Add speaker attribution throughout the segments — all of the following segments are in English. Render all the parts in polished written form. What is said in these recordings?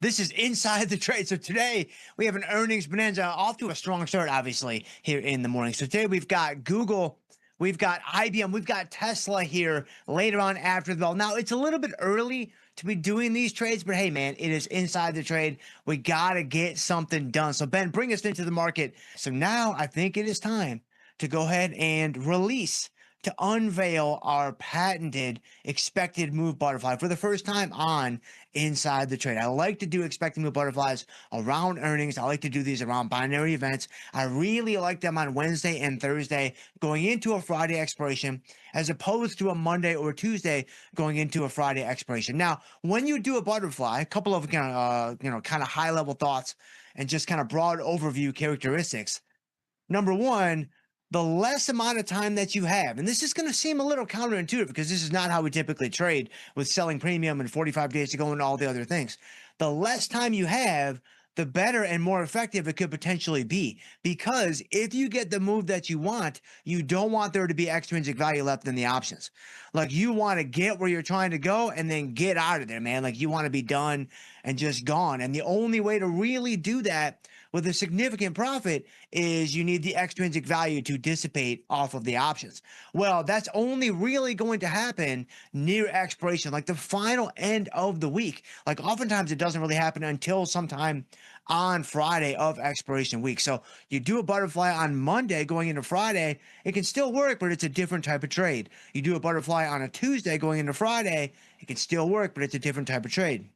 Speaker 1: This is Inside the Trade. So today we have an earnings bonanza off to a strong start, obviously, here in the morning. So today we've got Google, we've got IBM, we've got Tesla here later on after the bell. Now, it's a little bit early to be doing these trades, but hey, man, it is Inside the Trade. We got to get something done. So, Ben, bring us into the market. So now I think it is time to go ahead and to unveil our patented expected move butterfly for the first time on Inside the Trade. I like to do expected move butterflies around earnings. I like to do these around binary events. I really like them on Wednesday and Thursday going into a Friday expiration, as opposed to a Monday or Tuesday going into a Friday expiration. Now, when you do a butterfly, a couple of kind of high level thoughts and just kind of broad overview characteristics. Number one, the less amount of time that you have, and this is going to seem a little counterintuitive because this is not how we typically trade with selling premium and 45 days to go and all the other things. The less time you have, the better and more effective it could potentially be. Because if you get the move that you want, you don't want there to be extrinsic value left in the options. Like, you want to get where you're trying to go and then get out of there, man. Like, you want to be done and just gone. And the only way to really do that with a significant profit is you need the extrinsic value to dissipate off of the options. Well, that's only really going to happen near expiration, like the final end of the week. Like, oftentimes it doesn't really happen until sometime on Friday of expiration week. So you do a butterfly on Monday going into Friday, it can still work, but it's a different type of trade. You do a butterfly on a Tuesday going into Friday, it can still work, but it's a different type of trade.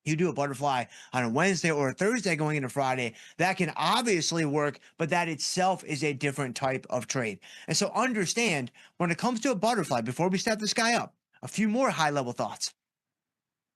Speaker 1: You do a butterfly on a Wednesday or a Thursday going into Friday, that can obviously work, but that itself is a different type of trade. And so understand, when it comes to a butterfly, before we step this guy up, a few more high level thoughts.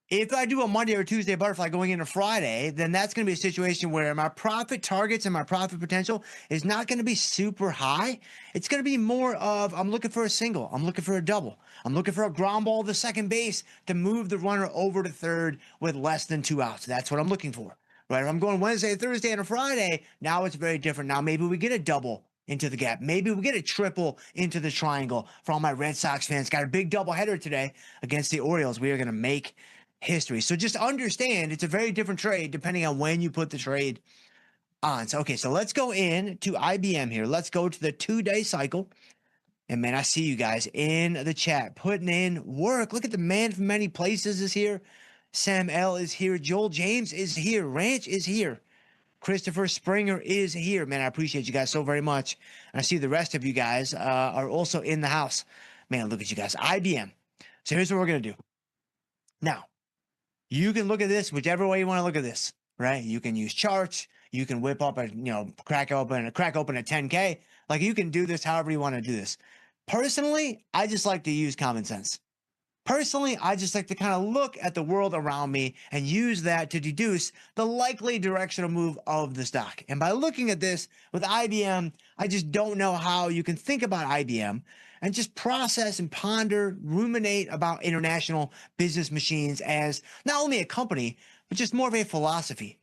Speaker 1: If I do a Monday or Tuesday butterfly going into Friday, then that's going to be a situation where my profit targets and my profit potential is not going to be super high. It's going to be more of, I'm looking for a single, I'm looking for a double, I'm looking for a ground ball to second base to move the runner over to third with less than 2 outs. That's what I'm looking for, right? If I'm going Wednesday, Thursday, and a Friday, now it's very different. Now maybe we get a double into the gap. Maybe we get a triple into the triangle. For all my Red Sox fans, got a big doubleheader today against the Orioles. We are going to make history. So just understand, it's a very different trade depending on when you put the trade on. So, okay, so let's go in to IBM here. Let's go to the 2-day cycle. And man, I see you guys in the chat putting in work. Look at the man from many places is here. Sam L is here. Joel James is here. Ranch is here. Christopher Springer is here. Man, I appreciate you guys so very much. And I see the rest of you guys are also in the house. Man, look at you guys. IBM. So here's what we're going to do. Now, you can look at this whichever way you want to look at this, right? You can use charts. You can whip up crack open a 10K. Like, you can do this however you want to do this. Personally, I just like to use common sense. Personally, I just like to kind of look at the world around me and use that to deduce the likely directional move of the stock. And by looking at this with IBM, I just don't know how you can think about IBM and just process and ponder, ruminate about international business machines as not only a company, but just more of a philosophy.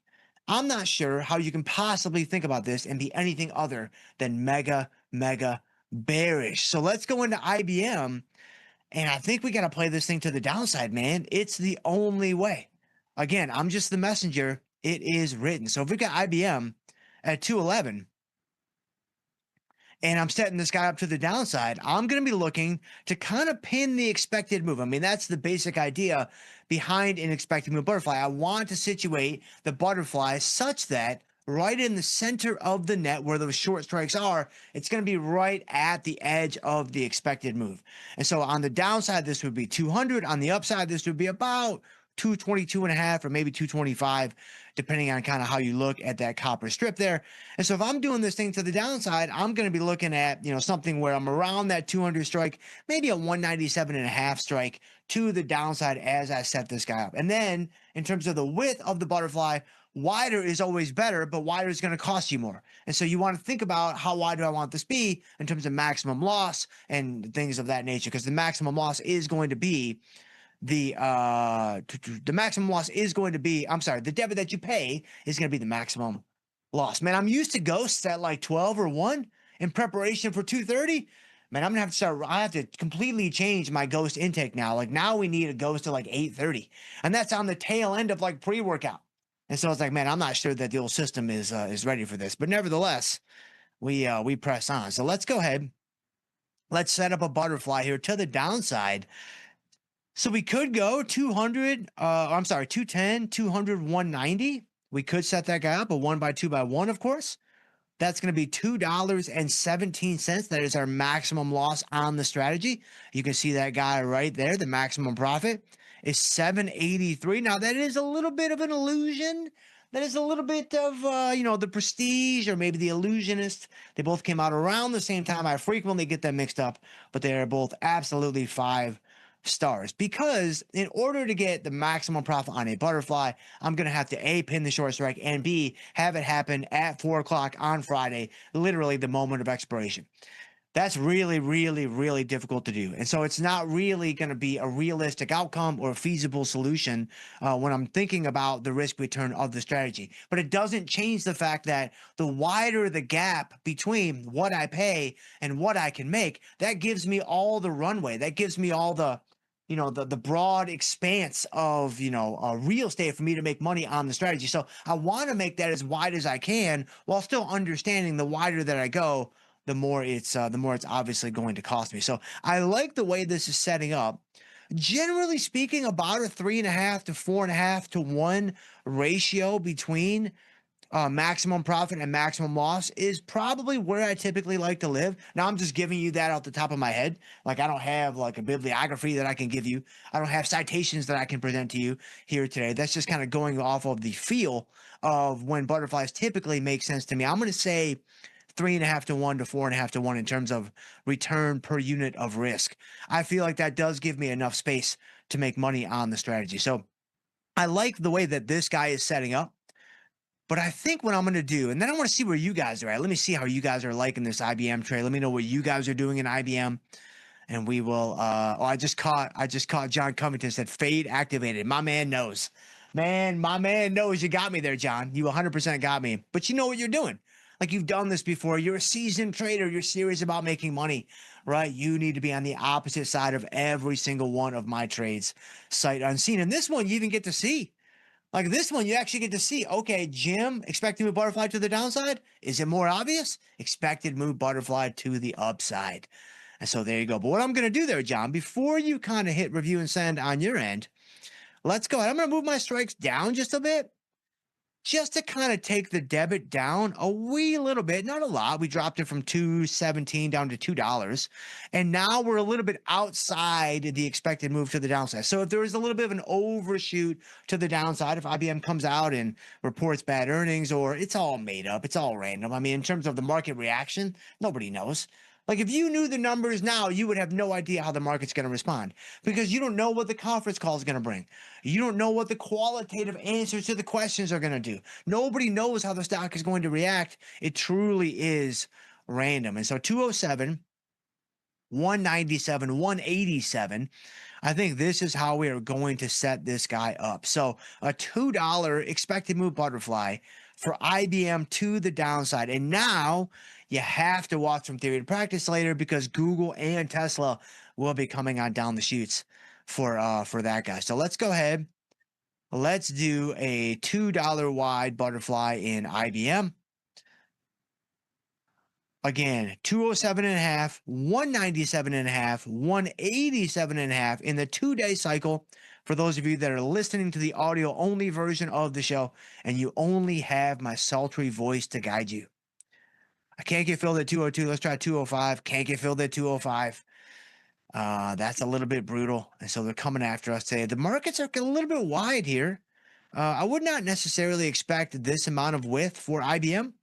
Speaker 1: I'm not sure how you can possibly think about this and be anything other than mega bearish. So let's go into IBM. And I think we got to play this thing to the downside, man. It's the only way. Again, I'm just the messenger. It is written. So if we got IBM at 211 and I'm setting this guy up to the downside, I'm going to be looking to kind of pin the expected move. I mean, that's the basic idea behind an expected move butterfly. I want to situate the butterfly such that right in the center of the net where those short strikes are, it's going to be right at the edge of the expected move. And so on the downside, this would be 200. On the upside, this would be about 222.5 or maybe 225, depending on kind of how you look at that copper strip there. And so if I'm doing this thing to the downside, I'm going to be looking at, something where I'm around that 200 strike, maybe a 197.5 strike to the downside as I set this guy up. And then in terms of the width of the butterfly, wider is always better, but wider is going to cost you more. And so you want to think about, how wide do I want this be in terms of maximum loss and things of that nature, because the maximum loss is going to be the maximum loss is going to be, the debit that you pay is going to be the maximum loss. Man, I'm used to ghosts at like 12 or 1 in preparation for 230. Man, I'm gonna have to start. I have to completely change my ghost intake now. Like, now we need a ghost at like 8:30, and that's on the tail end of like pre-workout. And so it's like, man, I'm not sure that the old system is ready for this. But nevertheless, we press on. So let's go ahead. Let's set up a butterfly here to the downside. So we could go 200, I'm sorry, 210, 200, 190. We could set that guy up a 1 by 2 by 1, of course. That's going to be $2.17. That is our maximum loss on the strategy. You can see that guy right there. The maximum profit is 783. Now that is a little bit of an illusion. That is a little bit of the Prestige or maybe the Illusionist. They both came out around the same time. I frequently get them mixed up, but they are both absolutely 5 stars, because in order to get the maximum profit on a butterfly, I'm going to have to A, pin the short strike, and B, have it happen at 4 o'clock on Friday, literally the moment of expiration. That's really, really, really difficult to do. And so it's not really going to be a realistic outcome or a feasible solution when I'm thinking about the risk return of the strategy. But it doesn't change the fact that the wider the gap between what I pay and what I can make, that gives me all the runway. That gives me all the broad expanse of real estate for me to make money on the strategy. So I want to make that as wide as I can, while still understanding the wider that I go, the more it's obviously going to cost me. So I like the way this is setting up. Generally speaking, about a 3.5 to 4.5 to 1 ratio between maximum profit and maximum loss is probably where I typically like to live. Now, I'm just giving you that off the top of my head. Like, I don't have like a bibliography that I can give you. I don't have citations that I can present to you here today. That's just kind of going off of the feel of when butterflies typically make sense to me. I'm going to say 3.5 to 1 to 4.5 to 1 in terms of return per unit of risk. I feel like that does give me enough space to make money on the strategy. So I like the way that this guy is setting up. But I think what I'm going to do, and then I want to see where you guys are at. Let me see how you guys are liking this IBM trade. Let me know what you guys are doing in IBM, and we will. I just caught John Covington said fade activated. My man knows, man. My man knows. You got me there, John. You 100% got me. But you know what you're doing. Like, you've done this before. You're a seasoned trader. You're serious about making money, right? You need to be on the opposite side of every single one of my trades, sight unseen. And this one, you even get to see. Like this one, you actually get to see, okay, Jim, expected move butterfly to the downside. Is it more obvious? Expected move butterfly to the upside. And so there you go. But what I'm going to do there, John, before you kind of hit review and send on your end, let's go ahead. I'm going to move my strikes down just a bit, just to kind of take the debit down a wee little bit, not a lot. We dropped it from $2.17 down to $2. And now we're a little bit outside the expected move to the downside. So if there is a little bit of an overshoot to the downside, if IBM comes out and reports bad earnings, or it's all made up, it's all random. I mean, in terms of the market reaction, nobody knows. Like, if you knew the numbers now, you would have no idea how the market's going to respond, because you don't know what the conference call is going to bring. You don't know what the qualitative answers to the questions are going to do. Nobody knows how the stock is going to react. It truly is random. And so 207, 197, 187. I think this is how we are going to set this guy up. So a $2 expected move butterfly for IBM to the downside. And now you have to watch some theory to practice later, because Google and Tesla will be coming on down the chutes for that guy. So let's go ahead. Let's do a $2 wide butterfly in IBM. Again, 207.5, 197.5, 187.5 in the 2-day cycle. For those of you that are listening to the audio only version of the show, and you only have my sultry voice to guide you. I can't get filled at 202. Let's try 205. Can't get filled at 205. That's a little bit brutal. And so they're coming after us today. The markets are a little bit wide here. I would not necessarily expect this amount of width for IBM.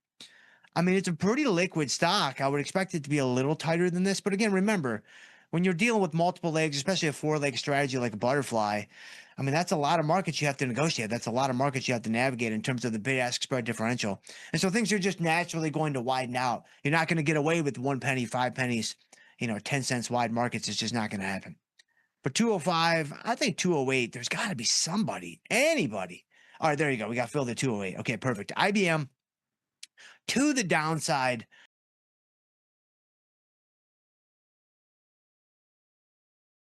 Speaker 1: I mean, it's a pretty liquid stock. I would expect it to be a little tighter than this. But again, remember, when you're dealing with multiple legs, especially a 4-leg strategy like a butterfly, I mean, that's a lot of markets you have to negotiate. That's a lot of markets you have to navigate in terms of the bid-ask spread differential. And so things are just naturally going to widen out. You're not going to get away with 1 penny, 5 pennies, 10 cents wide markets. It's just not going to happen. But 205, I think 208, there's got to be somebody, anybody. All right, there you go. We got filled at 208. Okay, perfect. IBM to the downside